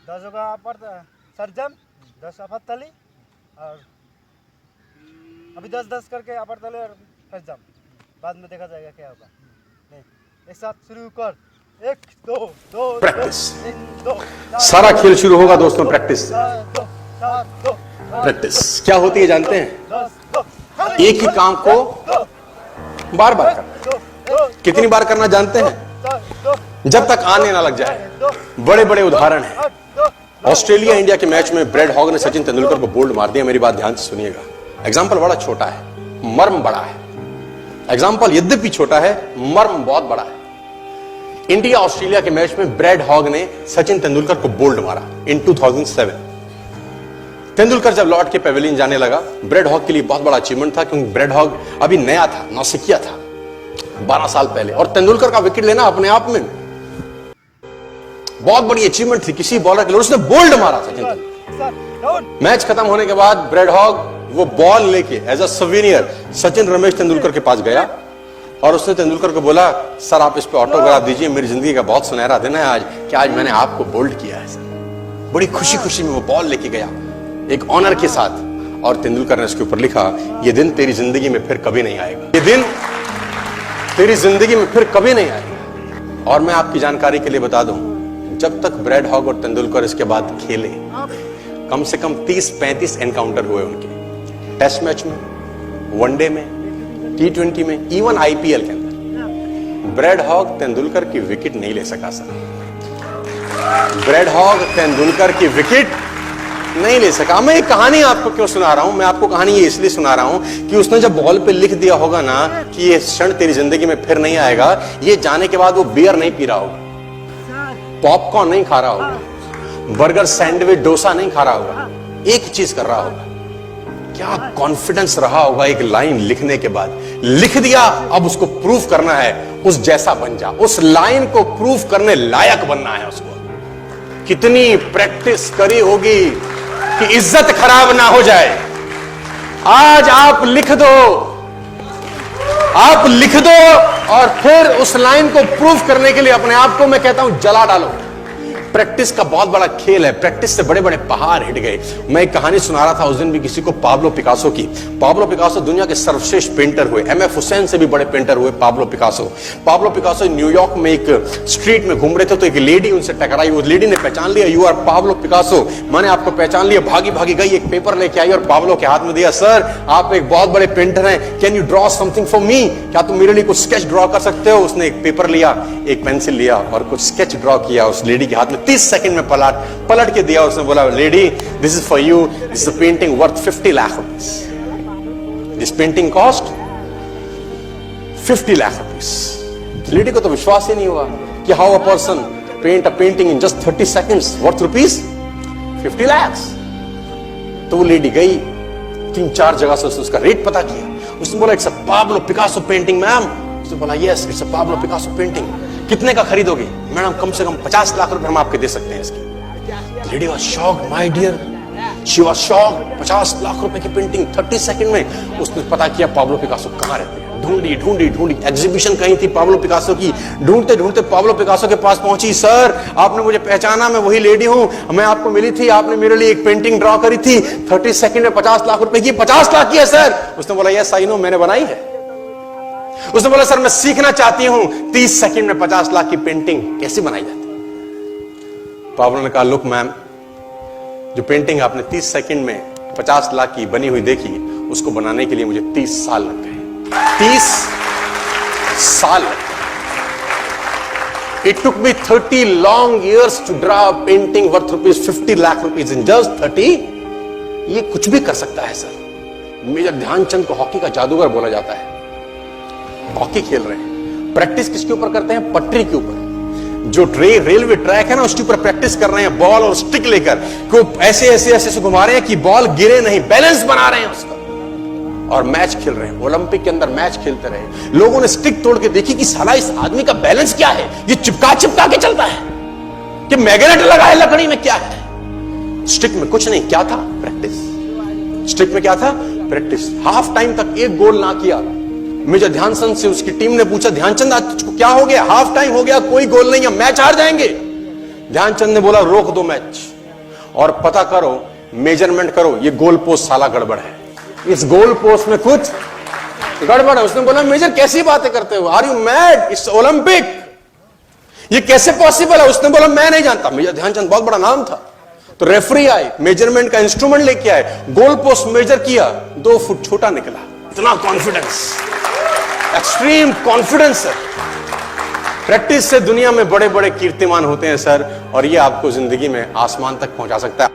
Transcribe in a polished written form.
दस होगा पर सरजम 10 अपर तली और अभी 10-10 करके अपर तली और सरजम बाद में देखा जाएगा क्या होगा। नहीं एक साथ शुरू कर 1 2 2 प्रैक्टिस 1 2 सारा खेल शुरू होगा दोस्तों प्रैक्टिस से। 2 प्रैक्टिस क्या होती है जानते हैं? 10 एक ही काम को बार बार करना। कितनी बार करना जानते हैं? जब तक आने ना लग जाए। बड़े बड़े उदाहरण हैं। ऑस्ट्रेलिया इंडिया के मैच में ब्रैड हॉग ने सचिन तेंदुलकर को बोल्ड मार दिया। मेरी बात ध्यान से सुनिएगा। एग्जाम्पल बड़ा छोटा है, मर्म बड़ा है। एग्जाम्पल यद्यपि छोटा है, मर्म बहुत बड़ा है। इंडिया ऑस्ट्रेलिया के मैच में ब्रैड हॉग ने सचिन तेंदुलकर को बोल्ड मारा इन 2007। तेंदुलकर जब लौट के पेविलियन जाने लगा, ब्रैड हॉग के लिए बहुत बड़ा अचीवमेंट था, क्योंकि ब्रैड हॉग अभी नया था, नौसिखिया था 12 साल पहले, और तेंदुलकर का विकेट लेना अपने आप में बहुत बड़ी अचीवमेंट थी किसी बॉलर के लिए। उसने बोल्ड मारा सचिन तेंदुलकर। मैच खत्म होने के बाद ब्रैड हॉग वो बॉल लेके as a souvenir Sachin Ramesh Tendulkar के पास गया और उसने तेंदुलकर को बोला, सर आप इस पे ऑटोग्राफ दीजिए, मेरी जिंदगी का बहुत सुनहरा दिन है आज, कि आज मैंने आपको बोल्ड किया है सर। बड़ी खुशी खुशी में वो बॉल लेके गया एक ऑनर के साथ, और तेंदुलकर ने उसके ऊपर लिखा, ये दिन तेरी जिंदगी में फिर कभी नहीं आएगा, ये दिन तेरी जिंदगी में फिर कभी नहीं आएगा। और मैं आपकी जानकारी के लिए बता दूं, जब तक ब्रैड हॉग और तेंदुलकर इसके बाद खेले, कम से कम 30-35 एनकाउंटर हुए उनके, टेस्ट मैच में, वनडे में, T20 में, इवन IPL के अंदर। ब्रैड हॉग तेंदुलकर की विकेट नहीं ले सका सर। ब्रैड हॉग तेंदुलकर की विकेट नहीं ले सका। मैं एक कहानी आपको क्यों सुना रहा हूं? मैं आपको कहानी ये इसलिए सुना रहा हूं कि उसने जब बॉल पे लिख दिया होगा ना कि ये क्षण तेरी जिंदगी में फिर नहीं आएगा, ये जाने के बाद वो बियर नहीं पी रहा होगा, पॉपकॉर्न नहीं खा रहा होगा, बर्गर सैंडविच डोसा नहीं खा रहा होगा, एक चीज कर रहा होगा। क्या कॉन्फिडेंस रहा होगा एक लाइन लिखने के बाद। लिख दिया, अब उसको प्रूफ करना है, उस जैसा बन जा, उस लाइन को प्रूफ करने लायक बनना है उसको। कितनी प्रैक्टिस करी होगी कि इज्जत खराब ना हो जाए। आज आप लिख दो, आप लिख दो, और फिर उस लाइन को प्रूफ करने के लिए अपने आप को मैं कहता हूं जला डालो। प्रैक्टिस का बहुत बड़ा खेल है। प्रैक्टिस से बड़े बड़े पहाड़ हिट गए। मैं एक कहानी सुना रहा था उस दिन भी किसी को, पाब्लो पिकासो की। पाब्लो पिकासो दुनिया के सर्वश्रेष्ठ पेंटर हुए, MF हुसैन से भी बड़े पेंटर हुए Pablo Picasso. Pablo Picasso New York में एक स्ट्रीट में घूम रहे थे, तो एक लेडी उनसे टकराई। उस लेडी ने पहचान लिया, यू आर पाब्लो पिकासो, मैंने आपको पहचान लिया। भागी भागी गई, एक पेपर लेके आई और पाब्लो के हाथ में दिया। सर आप एक बहुत बड़े पेंटर हैं, can you draw something for me? क्या तुम मेरे लिए कुछ स्केच ड्रॉ कर सकते हो? उसने एक पेपर लिया, एक पेंसिल लिया और कुछ स्केच ड्रॉ किया उस लेडी के हाथ में। 30 सेकंड में पलट के दिया। उसने बोला, lady this is for you, this is a painting worth 50 lakh rupees. This painting cost 50 lakh rupees. Lady को तो विश्वास ही नहीं हुआ कि how a person paint a painting in just 30 seconds worth rupees 50 lakh. तो वो लेडी गई, 3-4 जगह से उसका रेट पता किया। उसने बोला, it's a Pablo Picasso painting ma'am. उसने बोला, yes it's a Pablo Picasso painting. कितने का खरीदोगे? मैडम कम से कम 50 लाख रुपए हम आपके दे सकते हैं इसकी। Lady was shocked, my dear, she was shocked. 50 lakh रुपए की पेंटिंग 30 सेकंड में। उसने पता किया पाब्लो पिकासो कहां रहते हैं। ढूंढी ढूंढी ढूंढी, एग्जीबिशन कहीं थी पाब्लो पिकासो की। ढूंढते ढूंढते पाब्लो पिकासो के पास पहुंची। सर आपने मुझे पहचाना, मैं वही लेडी हूं, मैं आपको मिली थी, आपने मेरे लिए एक पेंटिंग ड्रॉ करी थी 30 सेकंड में 50 लाख रुपए की। 50 लाख की है सर? उसने बोला, यस आई नो, मैंने बनाई है। उसने बोला, सर मैं सीखना चाहती हूं 30 सेकंड में 50 लाख की पेंटिंग कैसे बनाई जाती है। पाब्लो ने कहा, लुक मैम, जो पेंटिंग आपने 30 सेकंड में 50 लाख की बनी हुई देखी, उसको बनाने के लिए मुझे 30 साल लग गए। 30 साल लग गए। It took me 30 long years to draw a painting worth rupees 50 lakh rupees in just 30। ये कुछ भी कर सकता है सर। मेजर ध्यानचंद को हॉकी का जादूगर बोला जाता है। हॉकी खेल रहे हैं, प्रैक्टिस किसके ऊपर करते हैं? पटरी के ऊपर। जो रेलवे ट्रैक है ना, उसके ऊपर प्रैक्टिस कर रहे हैं, बॉल और स्टिक लेकर को ऐसे ऐसे ऐसे से घुमा रहे हैं कि बॉल गिरे नहीं, बैलेंस बना रहे हैं उसका, और मैच खेल रहे हैं। ओलंपिक के अंदर मैच खेलते रहे। लोगों ने स्टिक तोड़ के देखी कि साला इस आदमी का बैलेंस क्या है, ये चिपका चिपका के चलता है कि मैग्नेट लगा है लकड़ी में, क्या है? स्टिक में कुछ नहीं, क्या था? प्रैक्टिस। स्ट्रिप में क्या था? प्रैक्टिस। हाफ टाइम तक एक गोल ना किया। मेजर ध्यानचंद से उसकी टीम ने पूछा, ध्यानचंद आज तुझको क्या हो गया? हाफ टाइम हो गया, कोई गोल नहीं है, मैच हार जाएंगे। ध्यानचंद ने बोला, रोक दो मैच और पता करो, मेजरमेंट करो, ये गोल पोस्ट साला गड़बड़ है, इस गोल पोस्ट में कुछ गड़बड़ है। उसने बोला, मेजर कैसी बातें करते हो? Are you mad? It's Olympic, ये कैसे पॉसिबल है? उसने बोला, मैं नहीं जानता। मेजर ध्यानचंद बहुत बड़ा नाम था। तो रेफरी आए, मेजरमेंट का इंस्ट्रूमेंट लेके आए, गोल पोस्ट मेजर किया, 2 फुट छोटा निकला। इतना कॉन्फिडेंस, एक्सट्रीम कॉन्फिडेंस है। प्रैक्टिस से दुनिया में बड़े बड़े कीर्तिमान होते हैं सर, और ये आपको जिंदगी में आसमान तक पहुंचा सकता है।